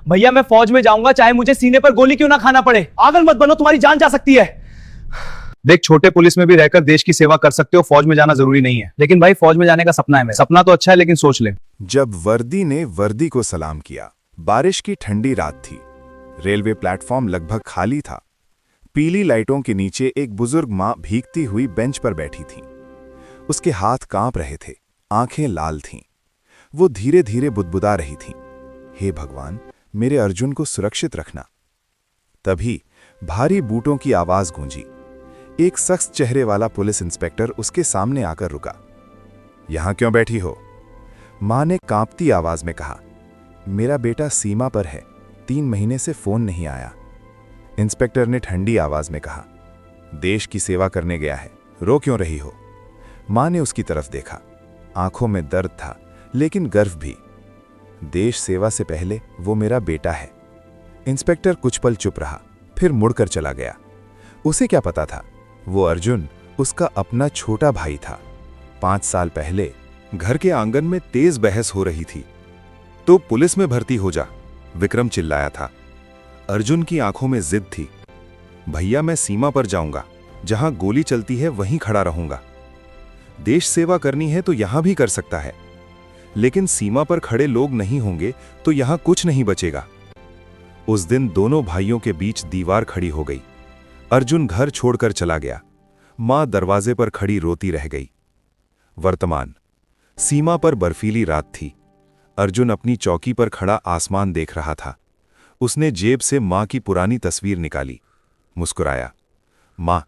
भैया मैं फौज में जाऊंगा, चाहे मुझे सीने पर गोली क्यों ना खाना पड़े। पागल मत बनो, तुम्हारी जान जा सकती है। देख, छोटे पुलिस में भी रहकर देश की सेवा कर सकते हो, फौज में जाना जरूरी नहीं है। लेकिन भाई फौज में जाने का सपना है मेरा। सपना तो अच्छा है लेकिन सोच ले। जब वर्दी ने वर्दी को सलाम किया, बारिश की ठंडी रात थी। रेलवे प्लेटफॉर्म लगभग खाली था। पीली लाइटों के नीचे एक बुजुर्ग मां भीगती हुई बेंच पर बैठी थी। उसके हाथ कांप रहे थे, आंखें लाल थीं। वो धीरे धीरे बुदबुदा रही थी, हे भगवान, मेरे अर्जुन को सुरक्षित रखना। तभी भारी बूटों की आवाज गूंजी। एक सख्त चेहरे वाला पुलिस इंस्पेक्टर उसके सामने आकर रुका। यहां क्यों बैठी हो? मां ने कांपती आवाज में कहा। मेरा बेटा सीमा पर है, 3 महीने से फोन नहीं आया। इंस्पेक्टर ने ठंडी आवाज में कहा, देश की सेवा करने गया है, रो क्यों रही हो? मां ने उसकी तरफ देखा। आंखों में दर्द था लेकिन गर्व भी। देश सेवा से पहले वो मेरा बेटा है। इंस्पेक्टर कुछ पल चुप रहा, फिर मुड़कर चला गया। उसे क्या पता था, वो अर्जुन उसका अपना छोटा भाई था। 5 साल पहले घर के आंगन में तेज बहस हो रही थी। तो पुलिस में भर्ती हो जा, विक्रम चिल्लाया था। अर्जुन की आंखों में जिद थी। भैया मैं सीमा पर जाऊंगा, जहां गोली चलती है वहीं खड़ा रहूंगा। देश सेवा करनी है तो यहां भी कर सकता है, लेकिन सीमा पर खड़े लोग नहीं होंगे तो यहां कुछ नहीं बचेगा। उस दिन दोनों भाइयों के बीच दीवार खड़ी हो गई। अर्जुन घर छोड़कर चला गया। मां दरवाजे पर खड़ी रोती रह गई। वर्तमान सीमा पर बर्फीली रात थी। अर्जुन अपनी चौकी पर खड़ा आसमान देख रहा था। उसने जेब से मां की पुरानी तस्वीर निकाली, मुस्कुराया। मां,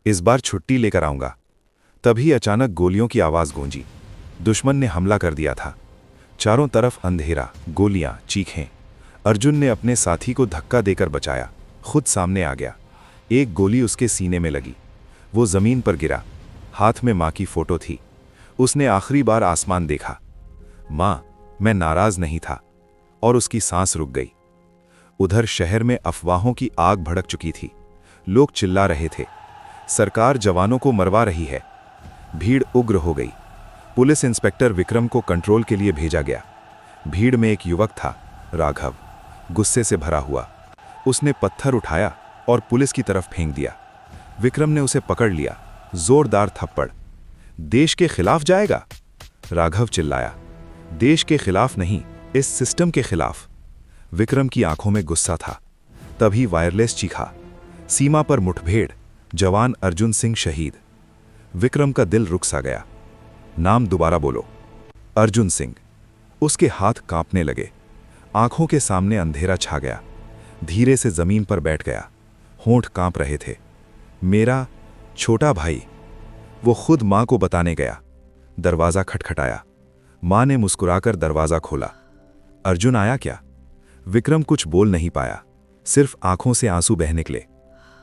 इस बार छुट्टी लेकर आऊंगा। तभी अचानक गोलियों की आवाज गूंजी। दुश्मन ने हमला कर दिया था। चारों तरफ अंधेरा, गोलियां, चीखें। अर्जुन ने अपने साथी को धक्का देकर बचाया, खुद सामने आ गया। एक गोली उसके सीने में लगी। वो जमीन पर गिरा। हाथ में मां की फोटो थी। उसने आखिरी बार आसमान देखा। मां, मैं नाराज नहीं था। और उसकी सांस रुक गई। उधर शहर में अफवाहों की आग भड़क चुकी थी। लोग चिल्ला रहे थे, सरकार जवानों को मरवा रही है। भीड़ उग्र हो गई। पुलिस इंस्पेक्टर विक्रम को कंट्रोल के लिए भेजा गया। भीड़ में एक युवक था, राघव, गुस्से से भरा हुआ। उसने पत्थर उठाया और पुलिस की तरफ फेंक दिया। विक्रम ने उसे पकड़ लिया, जोरदार थप्पड़। देश के खिलाफ जाएगा? राघव चिल्लाया। देश के खिलाफ नहीं, इस सिस्टम के खिलाफ। विक्रम की आंखों में गुस्सा था। तभी वायरलेस चीखा, सीमा पर मुठभेड़, जवान अर्जुन सिंह शहीद। विक्रम का दिल रुक सा गया। नाम दोबारा बोलो। अर्जुन सिंह। उसके हाथ कांपने लगे। आंखों के सामने अंधेरा छा गया। धीरे से जमीन पर बैठ गया। होंठ कांप रहे थे। मेरा छोटा भाई। वो खुद मां को बताने गया। दरवाजा खटखटाया। मां ने मुस्कुराकर दरवाजा खोला। अर्जुन आया क्या? विक्रम कुछ बोल नहीं पाया, सिर्फ आंखों से आंसू बह निकले।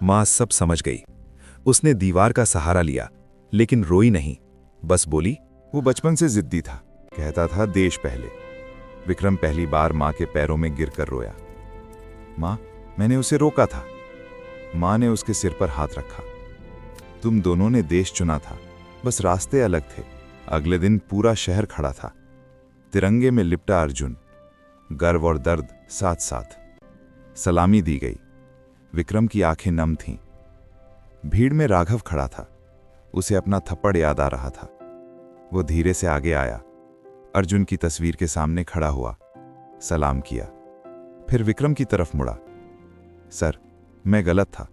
मां सब समझ गई। उसने दीवार का सहारा लिया, लेकिन रोई नहीं, बस बोली, वो बचपन से जिद्दी था, कहता था देश पहले। विक्रम पहली बार मां के पैरों में गिरकर रोया। मां, मैंने उसे रोका था। मां ने उसके सिर पर हाथ रखा। तुम दोनों ने देश चुना था, बस रास्ते अलग थे। अगले दिन पूरा शहर खड़ा था। तिरंगे में लिपटा अर्जुन, गर्व और दर्द साथ साथ। सलामी दी गई। विक्रम की आंखें नम थीं। भीड़ में राघव खड़ा था। उसे अपना थप्पड़ याद आ रहा था। वो धीरे से आगे आया, अर्जुन की तस्वीर के सामने खड़ा हुआ, सलाम किया। फिर विक्रम की तरफ मुड़ा। सर, मैं गलत था,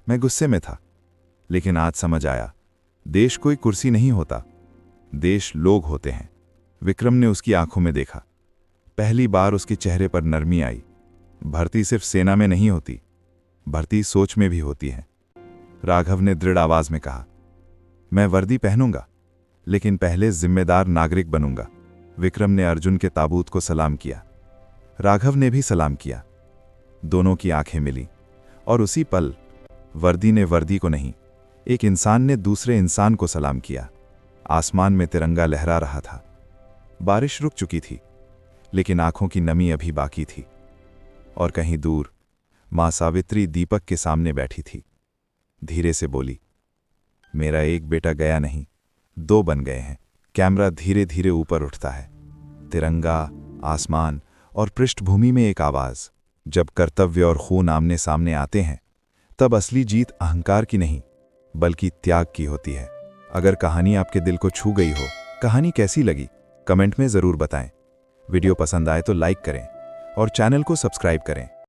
मैं गुस्से में था, लेकिन आज समझ आया, देश कोई कुर्सी नहीं होता, देश लोग होते हैं। विक्रम ने उसकी आंखों में देखा। पहली बार उसके चेहरे पर नरमी आई। भर्ती सिर्फ सेना में नहीं होती, भर्ती सोच में भी होती है। राघव ने दृढ़ आवाज में कहा, मैं वर्दी पहनूंगा, लेकिन पहले जिम्मेदार नागरिक बनूंगा। विक्रम ने अर्जुन के ताबूत को सलाम किया। राघव ने भी सलाम किया। दोनों की आंखें मिली, और उसी पल वर्दी ने वर्दी को नहीं, एक इंसान ने दूसरे इंसान को सलाम किया। आसमान में तिरंगा लहरा रहा था। बारिश रुक चुकी थी, लेकिन आंखों की नमी अभी बाकी थी। और कहीं दूर मां सावित्री दीपक के सामने बैठी थी। धीरे से बोली, मेरा एक बेटा गया नहीं, 2 बन गए हैं। कैमरा धीरे धीरे ऊपर उठता है। तिरंगा, आसमान और पृष्ठभूमि में एक आवाज, जब कर्तव्य और खून आमने सामने आते हैं तब असली जीत अहंकार की नहीं बल्कि त्याग की होती है। अगर कहानी आपके दिल को छू गई हो, कहानी कैसी लगी कमेंट में ज़रूर बताएं। वीडियो पसंद आए तो लाइक करें और चैनल को सब्सक्राइब करें।